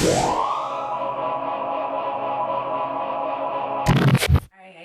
Hey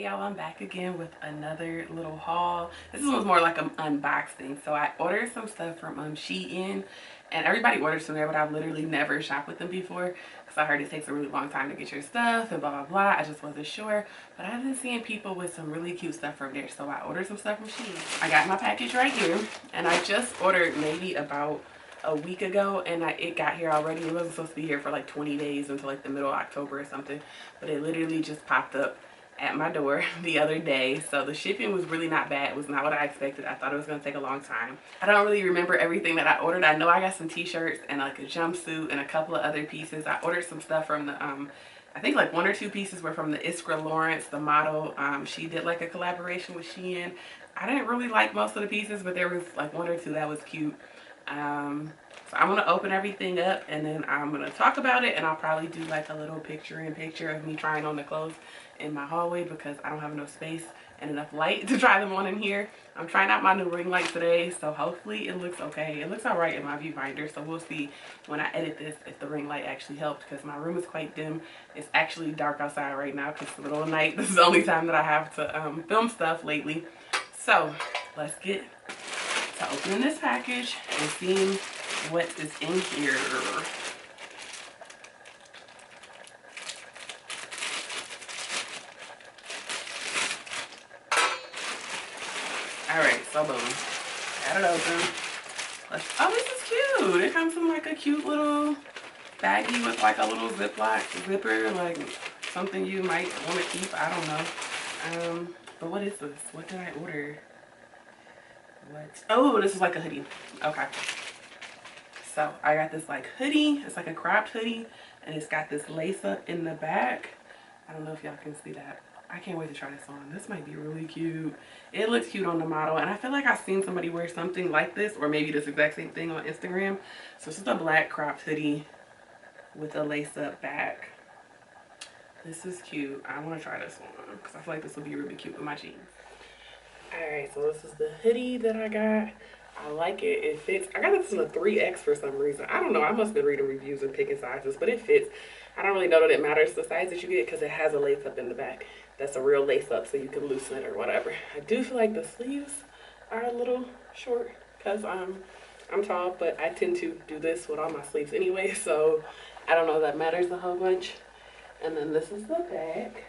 y'all, I'm back again with another little haul. This was more like an unboxing. So I ordered some stuff from Shein, and everybody orders from there, but I've literally never shopped with them before because I heard it takes a really long time to get your stuff and blah blah blah. I just wasn't sure, but I've been seeing people with some really cute stuff from there, so I ordered some stuff from Shein. I got my package right here, and I just ordered maybe about a week ago, and it got here already. It wasn't supposed to be here for like 20 days until like the middle of October or something, but it literally just popped up at my door the other day. So the shipping was really not bad. It was not what I expected. I thought it was going to take a long time. I don't really remember everything that I ordered. I know I got some t-shirts and like a jumpsuit and a couple of other pieces. I ordered some stuff from the I think like one or two pieces were from the Iskra Lawrence, the model. She did like a collaboration with Shein. I didn't really like most of the pieces, but there was like one or two that was cute. So I'm gonna open everything up and then I'm gonna talk about it, and I'll probably do like a little picture of me trying on the clothes in my hallway because I don't have enough space and enough light to try them on in here. I'm trying out my new ring light today, so hopefully it looks okay. It looks all right in my viewfinder, so we'll see when I edit this if the ring light actually helped, because my room is quite dim. It's actually dark outside right now because it's the middle of the night. This is the only time that I have to film stuff lately. So let's get to opening this package and seeing what is in here. Alright, so boom. Got it open. Oh, this is cute. It comes in like a cute little baggie with like a little Ziploc zipper, like something you might want to keep. I don't know. But what is this? What did I order? What? Oh, this is like a hoodie. Okay. So I got this like hoodie. It's like a cropped hoodie, and it's got this lace up in the back. I don't know if y'all can see that. I can't wait to try this on. This might be really cute. It looks cute on the model, and I feel like I've seen somebody wear something like this, or maybe this exact same thing on Instagram. So this is a black cropped hoodie with a lace up back. This is cute. I want to try this one because I feel like this will be really cute with my jeans. Alright, so this is the hoodie that I got. I like it. It fits. I got this in a 3X for some reason. I don't know. I must have been reading reviews and picking sizes, but it fits. I don't really know that it matters the size that you get because it has a lace up in the back. That's a real lace up, so you can loosen it or whatever. I do feel like the sleeves are a little short because I'm tall, but I tend to do this with all my sleeves anyway, so I don't know if that matters a whole bunch. And then this is the back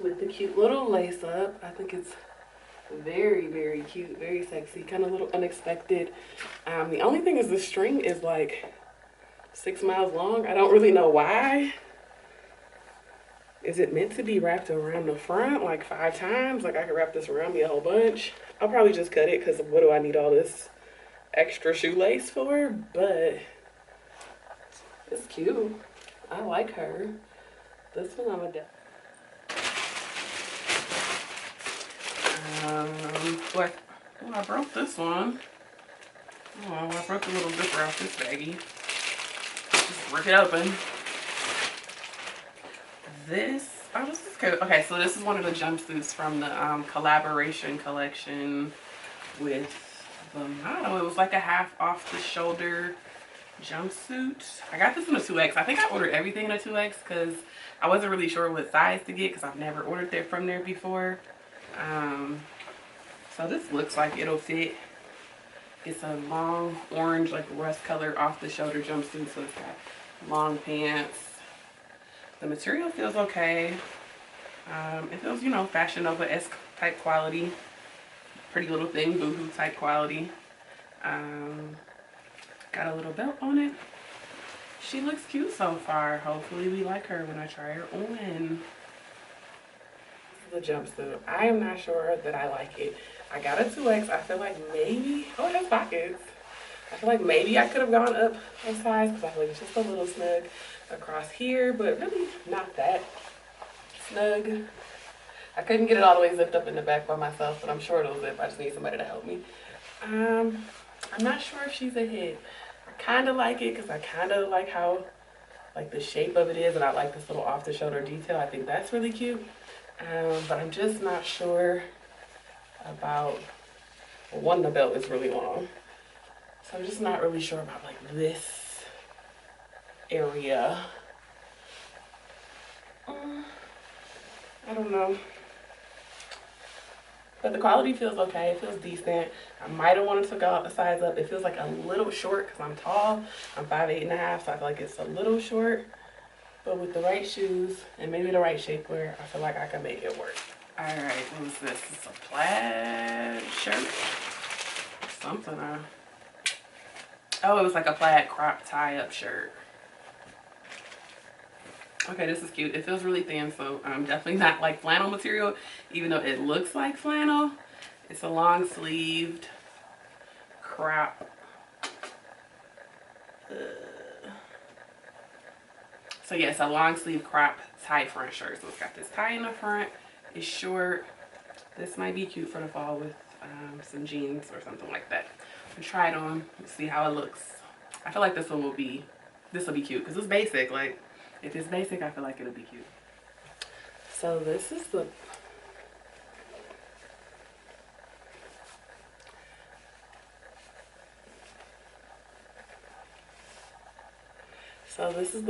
with the cute little lace up. I think it's very, very cute, very sexy, kind of a little unexpected. The only thing is the string is like 6 miles long. I don't really know why. Is it meant to be wrapped around the front like 5 times? Like I could wrap this around me a whole bunch. I'll probably just cut it because what do I need all this extra shoelace for? But it's cute. I like her. This one I'm a what? Oh, I broke this one. Oh, I broke the little zipper off this baggie. Just rip it open. This is good. Okay, so this is one of the jumpsuits from the collaboration collection with the model. It was like a half off the shoulder jumpsuit. I got this in a 2X. I think I ordered everything in a 2X because I wasn't really sure what size to get because I've never ordered that from there before. So this looks like it'll fit. It's a long orange, like rust color off the shoulder jumpsuit, so it's got long pants. The material feels okay. It feels, you know, Fashion Nova-esque type quality. Pretty Little Thing, boohoo type quality. Got a little belt on it. She looks cute so far. Hopefully we like her when I try her on. This is the jumpsuit. I am not sure that I like it. I got a 2X. I feel like maybe, oh, it has pockets. I feel like maybe I could have gone up a size because I feel like it's just a little snug across here, but really not that snug. I couldn't get it all the way zipped up in the back by myself, but I'm sure it'll zip. I just need somebody to help me. I'm not sure if she's a hit. I kind of like it because I kind of like how, like the shape of it is, and I like this little off the shoulder detail. I think that's really cute. But I'm just not sure about, well, one, the belt is really long. So I'm just not really sure about like this area. I don't know. But the quality feels okay. It feels decent. I might have wanted to go a size up. It feels like a little short because I'm tall. I'm 5'8.5", so I feel like it's a little short. But with the right shoes and maybe the right shapewear, I feel like I can make it work. All right, what is this? It's a plaid shirt. Something. Oh, it was like a plaid crop tie-up shirt. Okay, this is cute. It feels really thin, so definitely not like flannel material, even though it looks like flannel. It's a long-sleeved crop. So yeah, it's a long-sleeve crop tie front shirt. So it's got this tie in the front. It's short. This might be cute for the fall with some jeans or something like that. I'll try it on and see how it looks. I feel like this will be cute because it's basic. Like, if it's basic, I feel like it'll be cute. So this is the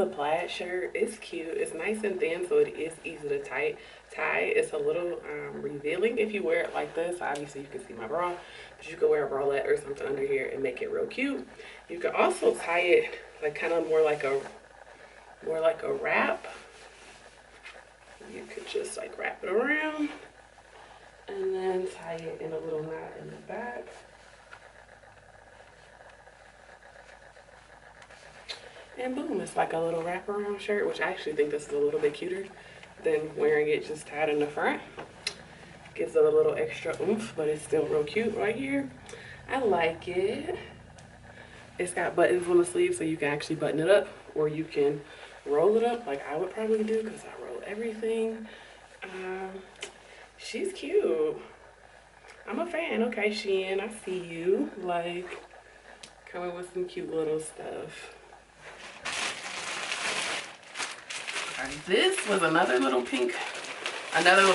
plaid shirt. It's cute. It's nice and thin, so it is easy to tie. It's a little revealing if you wear it like this. Obviously, you can see my bra, but you can wear a bralette or something under here and make it real cute. You can also tie it like kind of more like a wrap. You could just like wrap it around and then tie it in a little knot in the back. And boom, it's like a little wraparound shirt, which I actually think this is a little bit cuter than wearing it just tied in the front. Gives it a little extra oomph, but it's still real cute right here. I like it. It's got buttons on the sleeve, so you can actually button it up, or you can roll it up like I would probably do because I roll everything. She's cute. I'm a fan. Okay, Shein, I see you. Like, coming with some cute little stuff. This was another little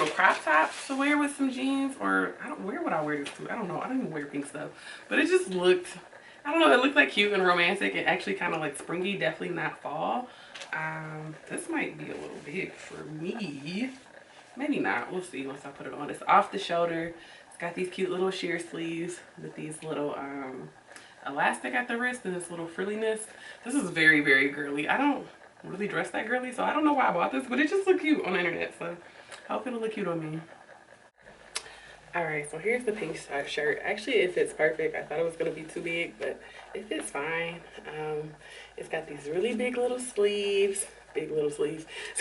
crop top to wear with some jeans, or where would I wear this to? I don't know. I don't even wear pink stuff, but it just looked, I don't know, it looked like cute and romantic and actually kind of like springy, definitely not fall. This might be a little big for me. Maybe not. We'll see once I put it on. It's off the shoulder. It's got these cute little sheer sleeves with these little elastic at the wrist and this little frilliness. This is very, very girly. I don't really dress that girly, so I don't know why I bought this, but it just looked cute on the internet, so I hope it'll look cute on me. All right, so here's the pink shirt. Actually, it fits perfect. I thought it was gonna be too big, but it fits fine. It's got these really big little sleeves. It's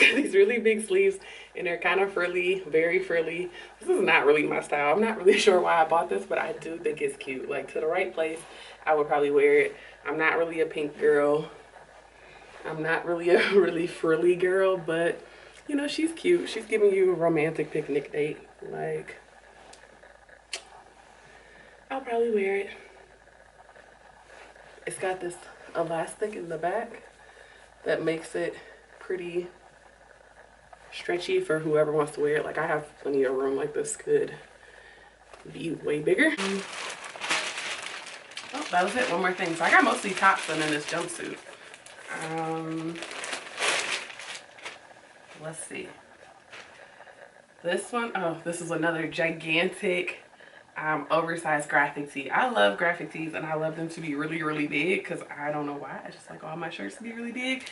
got these really big sleeves, and they're kind of frilly, very frilly. This is not really my style. I'm not really sure why I bought this, but I do think it's cute. Like, to the right place, I would probably wear it. I'm not really a pink girl. I'm not really a really frilly girl, but you know, she's cute. She's giving you a romantic picnic date. Like, I'll probably wear it. It's got this elastic in the back that makes it pretty stretchy for whoever wants to wear it. Like, I have plenty of room. Like, this could be way bigger. Oh, that was it. One more thing. So I got mostly tops and then this jumpsuit. Let's see. This one, oh, this is another gigantic oversized graphic tee. I love graphic tees and I love them to be really, really big because I don't know why. I just like all my shirts to be really big,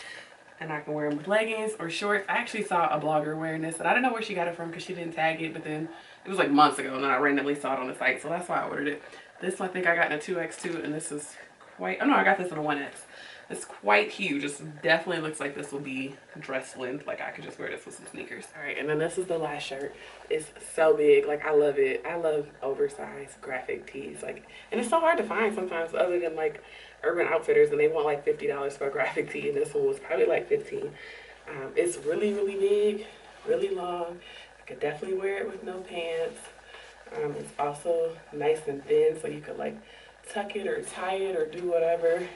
and I can wear them with leggings or shorts. I actually saw a blogger wearing this and I don't know where she got it from because she didn't tag it, but then it was like months ago and then I randomly saw it on the site, so that's why I ordered it. This one I think I got in a 2X2, and this is quite, oh no, I got this in a 1X. It's quite huge. It definitely looks like this will be dress length. Like, I could just wear this with some sneakers. All right, and then this is the last shirt. It's so big. Like, I love it. I love oversized graphic tees. Like, and it's so hard to find sometimes, other than like Urban Outfitters, and they want like $50 for a graphic tee, and this one was probably like $15. It's really, really big, really long. I could definitely wear it with no pants. It's also nice and thin, so you could like tuck it or tie it or do whatever.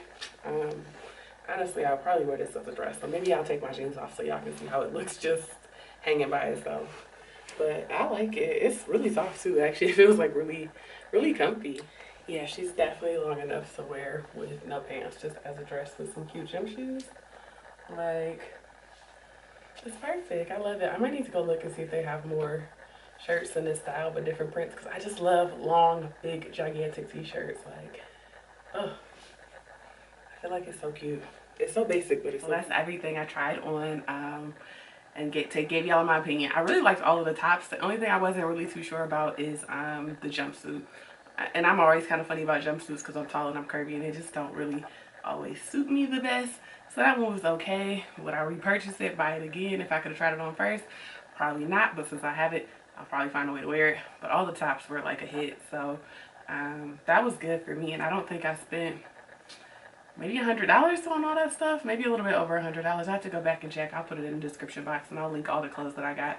Honestly, I'll probably wear this as a dress, so maybe I'll take my jeans off so y'all can see how it looks just hanging by itself. But I like it. It's really soft too, actually. It feels like really, really comfy. Yeah, she's definitely long enough to wear with no pants, just as a dress with some cute gym shoes. Like, it's perfect. I love it. I might need to go look and see if they have more shirts in this style but different prints, because I just love long, big, gigantic t-shirts. Like, oh, I feel like it's so cute. It's so basic, but it's so that's cute. Everything I tried on. And gave y'all my opinion. I really liked all of the tops. The only thing I wasn't really too sure about is the jumpsuit. And I'm always kind of funny about jumpsuits because I'm tall and I'm curvy, and they just don't really always suit me the best. So that one was okay. Would I repurchase it, buy it again if I could have tried it on first? Probably not, but since I have it, I'll probably find a way to wear it. But all the tops were like a hit, so that was good for me. And I don't think I spent maybe $100 on all that stuff, maybe a little bit over $100. I have to go back and check. I'll put it in the description box and I'll link all the clothes that I got.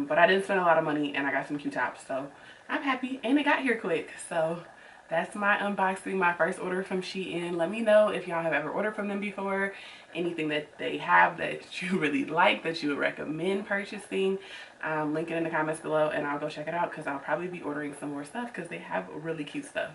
But I didn't spend a lot of money and I got some cute tops, so I'm happy, and it got here quick. So that's my unboxing, my first order from Shein. Let me know if y'all have ever ordered from them before, anything that they have that you really like, that you would recommend purchasing. Link it in the comments below and I'll go check it out, because I'll probably be ordering some more stuff because they have really cute stuff.